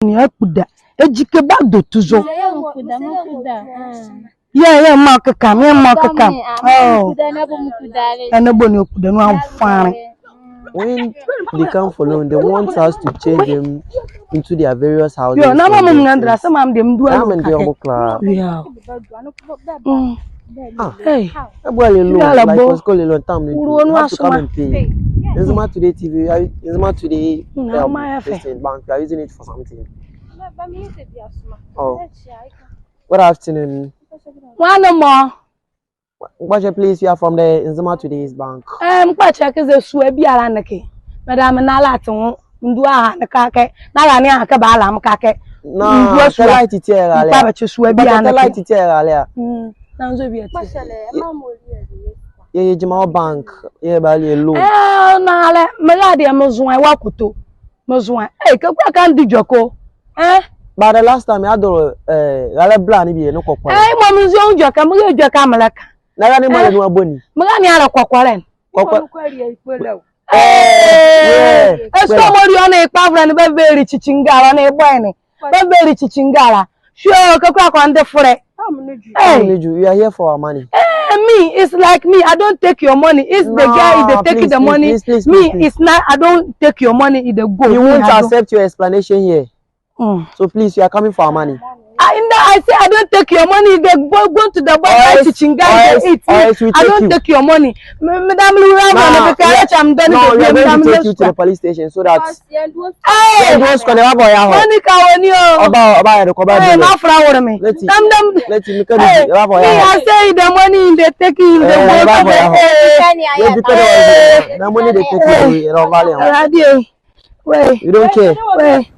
Kuda. Ejike bado tuzo. Yeah, mark come. Oh. And nobody okuda no am. When they come for loan, they want us to change them into their various houses. Yo, na mama ngandra sama dem do alo. Yeah. Hey. Like was calling long time. You have to come and pay. Nzematoday TV, Nzematoday bank. You are using it for something. Oh. Good afternoon. One more. What's your place? You are from the Nzematoday's bank. Quite check is a sweby alanaki. Madame Nalaton, Ndua, the kake, Nalania Kabala, kake. No, just light it here. Light it here. Yeah, Jamal Bank. Yeah, by a loan. No, Maladia Mozwan, Wakuto. Mozwan. Hey, can do Joko. But the last time I had a blanny be no cocoa. Hey, Mamma's young Jacka, Jacamalaka. Never any more bunny. Melania Coquaren. Hey, somebody on a power and a very chichingara and a bunny. Very chichingara. Sure, Coca on the fray. Hey, you are here for our money. Me, it's like me. I don't take your money. It's the guy that taking the money. Me, it's not. I don't take your money. It's the go. You won't accept your explanation here. So please, you are coming for our money. I say I don't take your money. They go to the bar teaching guys. I don't take your money. Madam Lura, I'm done. No, we are going to take you to the police station so that. Hey, Monica, when you about me. Let's I say the money they taking the money they take. You don't care. Wait.